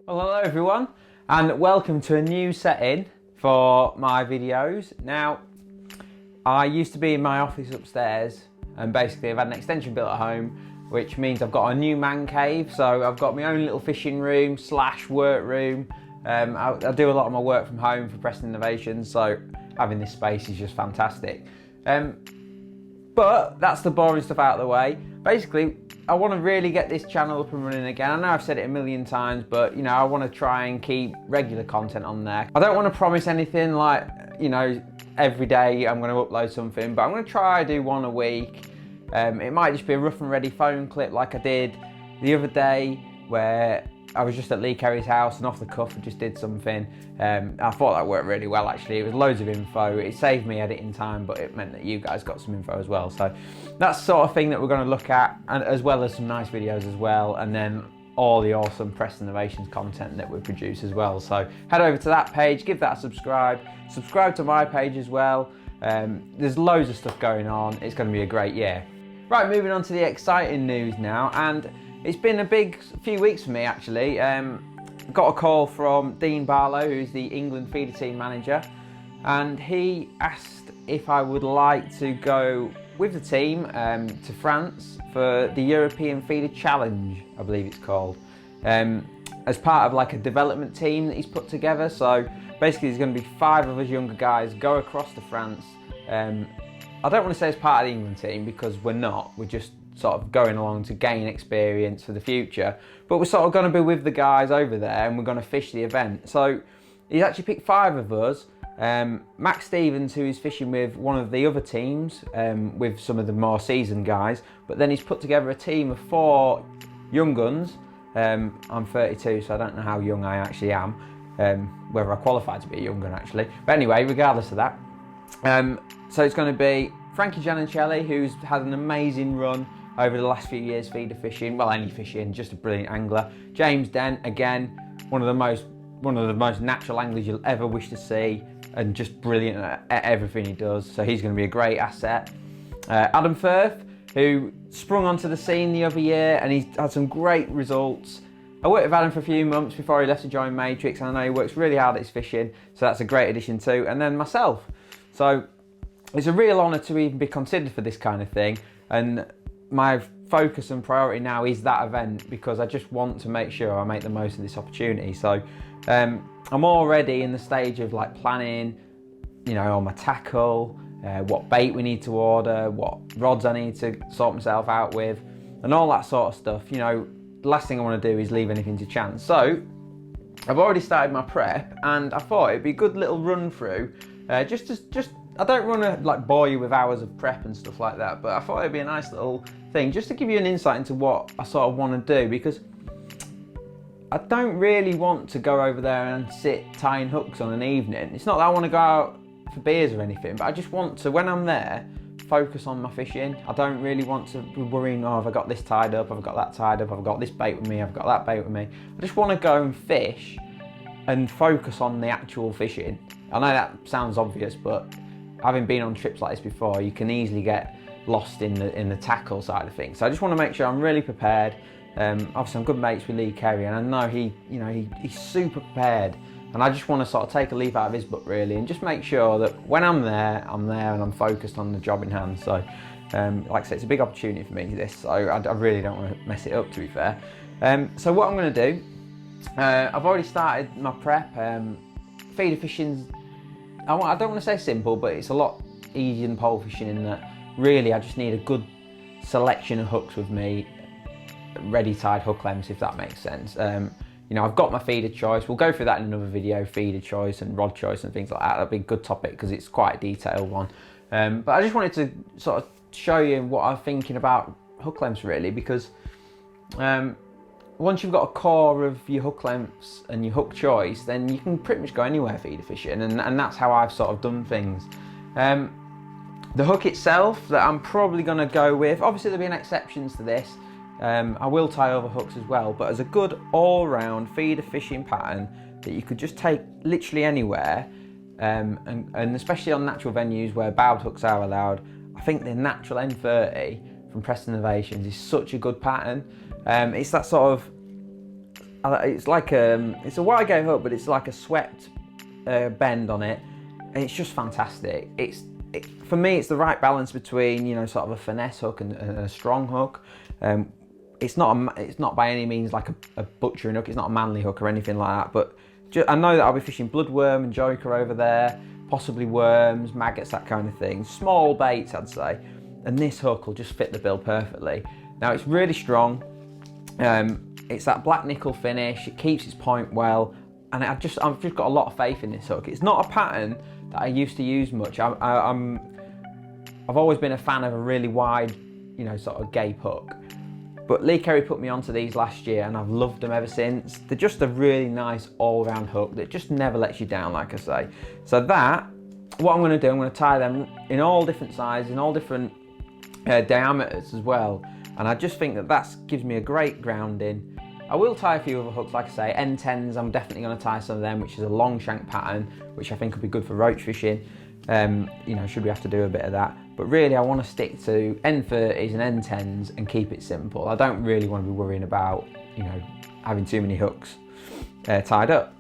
Well, hello everyone, and welcome to a new setting for my videos. Now, I used to be in my office upstairs, and basically I've had an extension built at home, which means I've got a new man cave. So I've got my own little fishing room / work room. I do a lot of my work from home for Preston Innovations, so having this space is just fantastic. But that's the boring stuff out of the way. Basically, I want to really get this channel up and running again. I know I've said it a million times, but I want to try and keep regular content on there. I don't want to promise anything like, every day I'm going to upload something, but I'm going to try to do one a week. It might just be a rough and ready phone clip like I did the other day, where I was just at Lee Kerry's house and off the cuff I just did something. I thought that worked really well actually. It was loads of info. It saved me editing time, but it meant that you guys got some info as well. So that's the sort of thing that we're going to look at, and as well as some nice videos as well, and then all the awesome Preston Innovations content that we produce as well. So head over to that page, give that a subscribe to my page as well. There's loads of stuff going on. It's going to be a great year. Right, moving on to the exciting news now, and it's been a big few weeks for me actually. Got a call from Dean Barlow, who's the England feeder team manager, and he asked if I would like to go with the team to France for the European Feeder Challenge, I believe it's called, as part of like a development team that he's put together. So basically there's going to be 5 of us younger guys go across to France. I don't want to say as part of the England team, because we're not, we're just sort of going along to gain experience for the future, but we're sort of going to be with the guys over there and we're going to fish the event. So he's actually picked 5 of us. Max Stevens, who is fishing with one of the other teams, with some of the more seasoned guys, but then he's put together a team of 4 young guns. I'm 32, so I don't know how young I actually am, whether I qualify to be a young gun actually, but anyway, regardless of that. So it's going to be Frankie Giannicelli, who's had an amazing run over the last few years feeder fishing, well, any fishing, just a brilliant angler. James Dent, again, one of the most natural anglers you'll ever wish to see, and just brilliant at everything he does, so he's going to be a great asset. Adam Firth, who sprung onto the scene the other year, and he's had some great results. I worked with Adam for a few months before he left to join Matrix, and I know he works really hard at his fishing, so that's a great addition too. And then myself. So it's a real honour to even be considered for this kind of thing, and my focus and priority now is that event, because I just want to make sure I make the most of this opportunity. So I'm already in the stage of like planning, on my tackle, what bait we need to order, what rods I need to sort myself out with, and all that sort of stuff. The last thing I want to do is leave anything to chance. So I've already started my prep, and I thought it'd be a good little run through, just I don't want to like bore you with hours of prep and stuff like that, but I thought it'd be a nice little thing just to give you an insight into what I sort of want to do, because I don't really want to go over there and sit tying hooks on an evening. It's not that I want to go out for beers or anything, but I just want to, when I'm there, focus on my fishing. I don't really want to be worrying, have I got this tied up, have I got that tied up, have I got this bait with me, have I got that bait with me. I just want to go and fish and focus on the actual fishing. I know that sounds obvious, but having been on trips like this before, you can easily get lost in the tackle side of things. So I just want to make sure I'm really prepared. Obviously I'm good mates with Lee Kerry, and I know he's super prepared, and I just want to sort of take a leaf out of his book really, and just make sure that when I'm there and I'm focused on the job in hand. So like I said, it's a big opportunity for me, this, so I really don't want to mess it up, to be fair. So what I'm going to do, I've already started my prep. Feeder fishing's, I don't want to say simple, but it's a lot easier than pole fishing in that really I just need a good selection of hooks with me, ready tied hook lengths, if that makes sense. I've got my feeder choice. We'll go through that in another video, feeder choice and rod choice and things like that. That'll be a good topic because it's quite a detailed one. But I just wanted to sort of show you what I'm thinking about hook lengths really, because once you've got a core of your hook lengths and your hook choice, then you can pretty much go anywhere feeder fishing, and that's how I've sort of done things. The hook itself that I'm probably going to go with, obviously there'll be exceptions to this. I will tie over hooks as well, but as a good all-round feeder fishing pattern that you could just take literally anywhere, and especially on natural venues where bowed hooks are allowed, I think the natural N30 from Preston Innovations is such a good pattern. It's that sort of it's like it's a Wygate hook, but it's like a swept bend on it, and it's just fantastic. For me, it's the right balance between, you know, sort of a finesse hook and a strong hook. It's not by any means like a butchering hook. It's not a manly hook or anything like that. But I know that I'll be fishing bloodworm and joker over there, possibly worms, maggots, that kind of thing. Small baits, I'd say. And this hook will just fit the bill perfectly. Now, it's really strong. It's that black nickel finish. It keeps its point well, and I've just got a lot of faith in this hook. It's not a pattern that I used to use much. I've always been a fan of a really wide, you know, sort of gape hook. But Lee Kerry put me onto these last year, and I've loved them ever since. They're just a really nice all-round hook that just never lets you down, like I say. So what I'm going to do, I'm going to tie them in all different sizes, in all different diameters as well. And I just think that gives me a great grounding. I will tie a few other hooks, like I say, N10s, I'm definitely going to tie some of them, which is a long shank pattern, which I think will be good for roach fishing. You know, should we have to do a bit of that. But really, I want to stick to N30s and N10s and keep it simple. I don't really want to be worrying about, you know, having too many hooks tied up.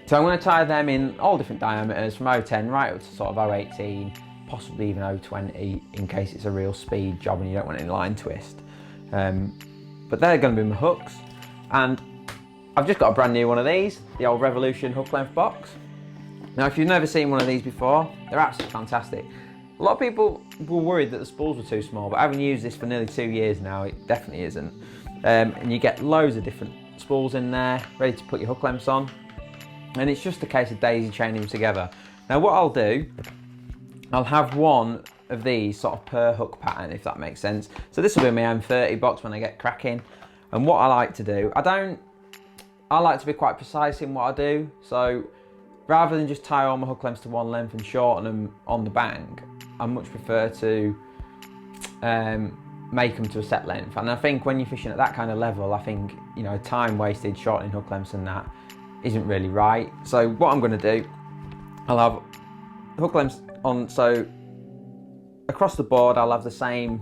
So I'm going to tie them in all different diameters, from 010 right up to sort of 018, possibly even 020, in case it's a real speed job and you don't want any line twist. But they're going to be my hooks. And I've just got a brand new one of these, the old Revolution hook length box. Now, if you've never seen one of these before, they're absolutely fantastic. A lot of people were worried that the spools were too small, but having used this for nearly 2 years now, it definitely isn't. And you get loads of different spools in there, ready to put your hook lengths on. And it's just a case of daisy chaining them together. Now, what I'll do, I'll have one of these sort of per hook pattern, if that makes sense. So this will be my M30 box when I get cracking. And what I like to do, I like to be quite precise in what I do. So rather than just tie all my hook lengths to one length and shorten them on the bang, I much prefer to make them to a set length. And I think when you're fishing at that kind of level, I think, you know, time wasted shortening hook lengths and that isn't really right. So what I'm going to do, I'll have hook lengths on, so across the board I'll have the same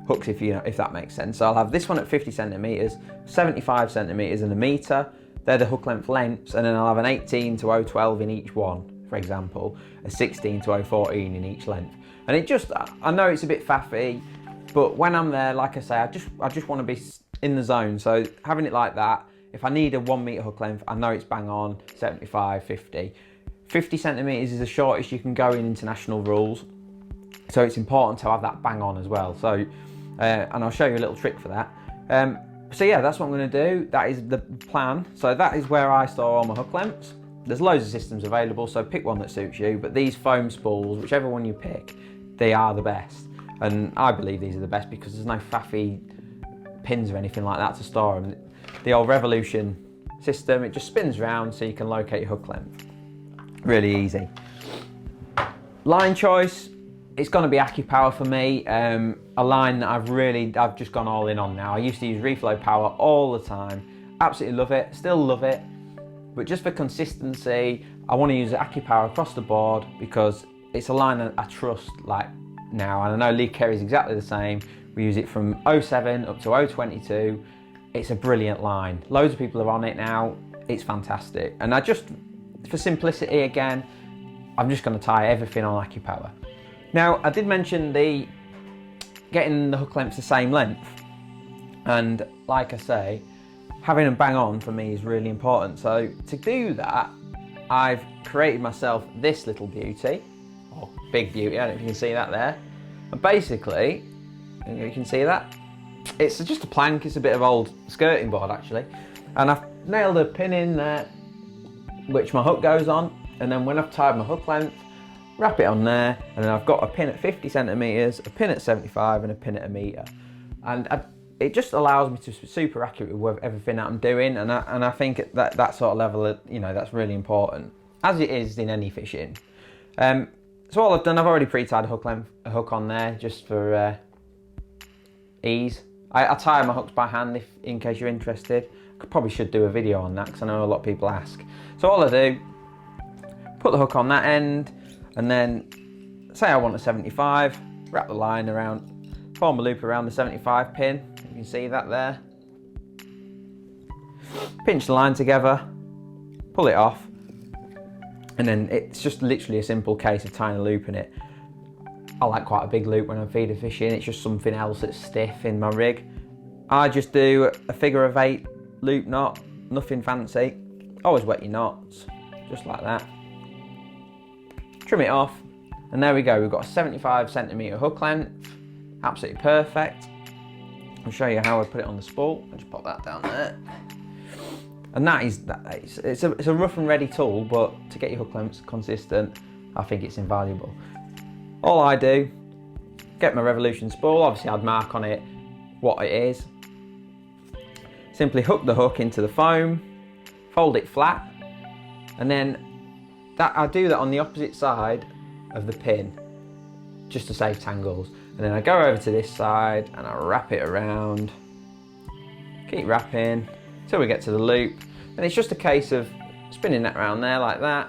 hooks, if that makes sense. So I'll have this one at 50 centimeters, 75 centimeters and a meter. They're the hook length lengths, and then I'll have an 18 to 012 in each one, for example, a 16 to 014 in each length. And I know it's a bit faffy, but when I'm there, like I say, I just want to be in the zone. So having it like that, if I need a 1 meter hook length, I know it's bang on, 75, 50. 50 centimeters is the shortest you can go in international rules. So it's important to have that bang on as well. So, and I'll show you a little trick for that. So yeah, that's what I'm going to do. That is the plan. So that is where I store all my hook lengths. There's loads of systems available, so pick one that suits you. But these foam spools, whichever one you pick, they are the best. And I believe these are the best because there's no faffy pins or anything like that to store them. The old Revolution system, it just spins around so you can locate your hook length. Really easy. Line choice, it's going to be AccuPower for me. A line that I've just gone all in on now. I used to use Reflow Power all the time. Absolutely love it, still love it. But just for consistency, I want to use AccuPower across the board because it's a line that I trust like now. And I know Lee Kerry is exactly the same. We use it from 07 up to 022. It's a brilliant line. Loads of people are on it now. It's fantastic. And for simplicity again, I'm just going to tie everything on AccuPower. Now, I did mention getting the hook lengths the same length. And like I say, having them bang on for me is really important. So to do that, I've created myself this little beauty, or big beauty, I don't know if you can see that there. And basically, you can see that, it's just a plank, it's a bit of old skirting board actually. And I've nailed a pin in there, which my hook goes on. And then when I've tied my hook length, wrap it on there. And then I've got a pin at 50 centimeters, a pin at 75 and a pin at a meter. And it just allows me to be super accurate with everything that I'm doing. And I think at that sort of level, you know, that's really important, as it is in any fishing. So all I've done, I've already pre-tied a hook on there just for ease. I tie my hooks by hand in case you're interested. I probably should do a video on that because I know a lot of people ask. So all I do, put the hook on that end, and then say I want a 75, wrap the line around, form a loop around the 75 pin. You can see that there. pinch the line together, pull it off, and then it's just literally a simple case of tying a loop in it. I like quite a big loop when I'm feeder fishing. It's just something else that's stiff in my rig. I just do a figure of 8 loop knot, nothing fancy. Always wet your knots, just like that. Trim it off, and there we go. We've got a 75cm hook length, absolutely perfect. I'll show you how I put it on the spool. I'll just pop that down there. And it's a rough and ready tool, but to get your hook lengths consistent, I think it's invaluable. All I do, get my Revolution spool, obviously I'd mark on it what it is. Simply hook the hook into the foam, fold it flat, and then I do that on the opposite side of the pin, just to save tangles. And then I go over to this side and I wrap it around, keep wrapping until we get to the loop. And it's just a case of spinning that around there like that,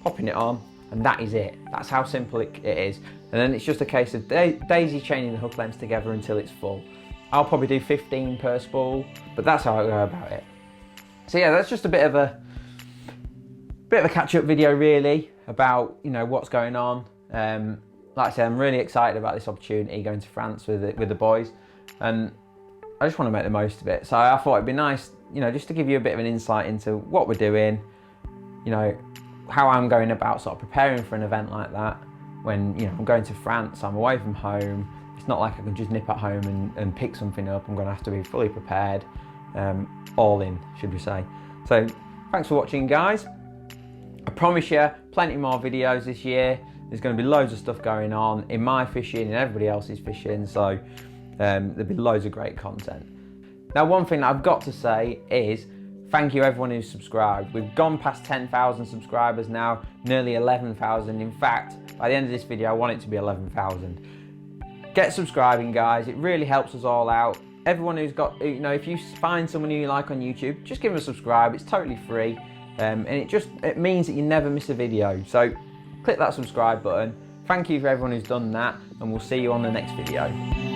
popping it on, and that is it. That's how simple it is. And then it's just a case of daisy chaining the hook lengths together until it's full. I'll probably do 15 per spool, but that's how I go about it. So yeah, that's just a bit of a catch-up video really about, you know, what's going on. Like I said, I'm really excited about this opportunity going to France with the boys, and I just want to make the most of it. So I thought it'd be nice, you know, just to give you a bit of an insight into what we're doing, you know, how I'm going about sort of preparing for an event like that. When, you know, I'm going to France, I'm away from home. It's not like I can just nip at home and pick something up. I'm going to have to be fully prepared, all in, should we say. So thanks for watching, guys. I promise you plenty more videos this year. There's going to be loads of stuff going on in my fishing and everybody else's fishing, so there'll be loads of great content. Now, one thing that I've got to say is thank you everyone who's subscribed. We've gone past 10,000 subscribers now, nearly 11,000. In fact, by the end of this video, I want it to be 11,000. Get subscribing, guys. It really helps us all out. Everyone who's got, you know, if you find someone who you like on YouTube, just give them a subscribe. It's totally free, and it means that you never miss a video. So click that subscribe button. Thank you for everyone who's done that, and we'll see you on the next video.